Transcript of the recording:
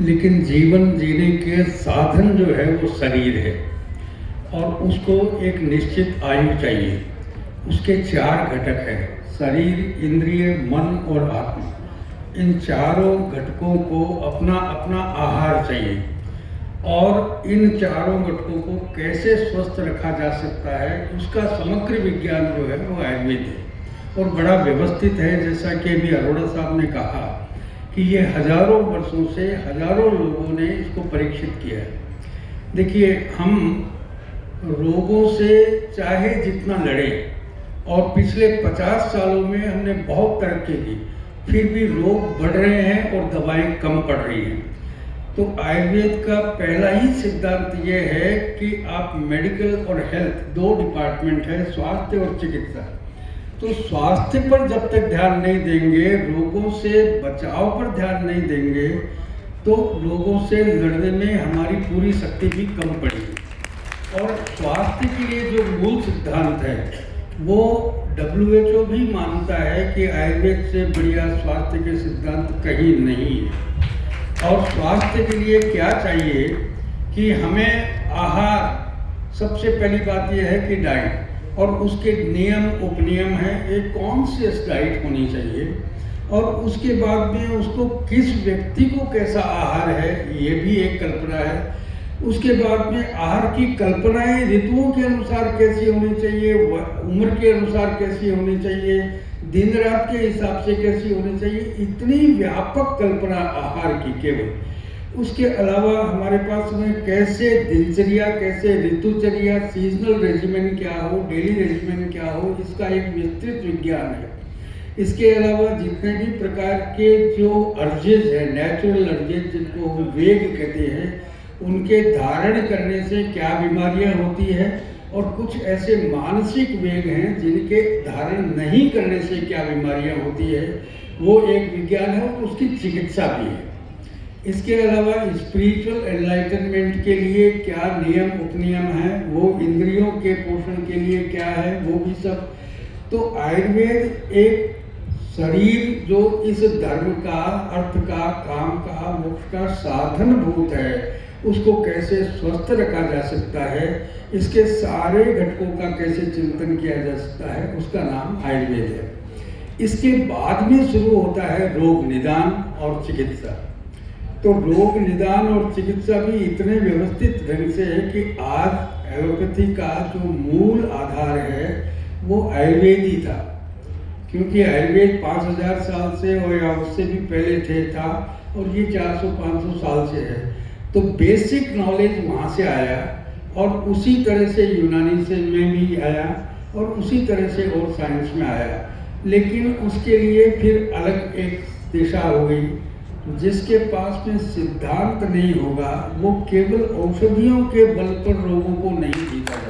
लेकिन जीवन जीने के साधन जो है वो शरीर है और उसको एक निश्चित आयु चाहिए। उसके चार घटक हैं: शरीर, इंद्रिय, मन और आत्मा। इन चारों घटकों को अपना अपना आहार चाहिए और इन चारों घटकों को कैसे स्वस्थ रखा जा सकता है उसका समग्र विज्ञान जो है वो आयुर्वेद है और बड़ा व्यवस्थित है। जैसा कि अभी अरोड़ा साहब ने कहा कि ये हजारों वर्षों से हजारों लोगों ने इसको परीक्षित किया है। देखिए, हम रोगों से चाहे जितना लड़े और पिछले 50 सालों में हमने बहुत तरक्की की, फिर भी रोग बढ़ रहे हैं और दवाएं कम पड़ रही हैं। तो आयुर्वेद का पहला ही सिद्धांत ये है कि आप मेडिकल और हेल्थ, दो डिपार्टमेंट है, स्वास्थ्य और चिकित्सा। तो स्वास्थ्य पर जब तक ध्यान नहीं देंगे, रोगों से बचाव पर ध्यान नहीं देंगे, तो रोगों से लड़ने में हमारी पूरी शक्ति भी कम पड़ेगी। और स्वास्थ्य के लिए जो मूल सिद्धांत है वो WHO भी मानता है कि आयुर्वेद से बढ़िया स्वास्थ्य के सिद्धांत कहीं नहीं है। और स्वास्थ्य के लिए क्या चाहिए कि हमें आहार, सबसे पहली बात यह है कि डाइट, और उसके नियम उपनियम हैं। एक कॉन्शियस डाइट होनी चाहिए और उसके बाद में उसको किस व्यक्ति को कैसा आहार है ये भी एक कल्पना है। उसके बाद में आहार की कल्पनाएं ऋतुओं के अनुसार कैसी होनी चाहिए, उम्र के अनुसार कैसी होनी चाहिए, दिन रात के हिसाब से कैसी होनी चाहिए। इतनी व्यापक कल्पना आहार की केवल। उसके अलावा हमारे पास में कैसे दिनचर्या, कैसे ऋतुचर्या, सीजनल रेजिमेंट क्या हो, डेली रेजिमेंट क्या हो, इसका एक विस्तृत विज्ञान है। इसके अलावा जितने भी प्रकार के जो अर्जेज है, नेचुरल अर्जेज जिनको हम वेग कहते हैं, उनके धारण करने से क्या बीमारियां होती है, और कुछ ऐसे मानसिक वेग हैं जिनके धारण नहीं करने से क्या बीमारियां होती है, वो एक विज्ञान है और उसकी चिकित्सा भी है। इसके अलावा स्पिरिचुअल एनलाइटनमेंट के लिए क्या नियम उपनियम हैं, वो इंद्रियों के पोषण के लिए क्या है, वो भी सब। तो आयुर्वेद एक शरीर जो इस धर्म का, अर्थ का, काम का, मोक्ष का साधन भूत है, उसको कैसे स्वस्थ रखा जा सकता है, इसके सारे घटकों का कैसे चिंतन किया जा सकता है, उसका नाम आयुर्वेद है। इसके बाद में शुरू होता है रोग निदान और चिकित्सा। तो रोग निदान और चिकित्सा भी इतने व्यवस्थित ढंग से है कि आज एलोपैथी का जो मूल आधार है वो आयुर्वेद ही था, क्योंकि आयुर्वेद 5000 साल से और या उससे भी पहले था और ये 400-500 साल से है। तो बेसिक नॉलेज वहाँ से आया और उसी तरह से यूनानी से में भी आया और उसी तरह से और साइंस में आया। लेकिन उसके लिए फिर अलग एक दिशा हो गई। जिसके पास में सिद्धांत नहीं होगा वो केवल औषधियों के बल पर रोगों को नहीं जीता।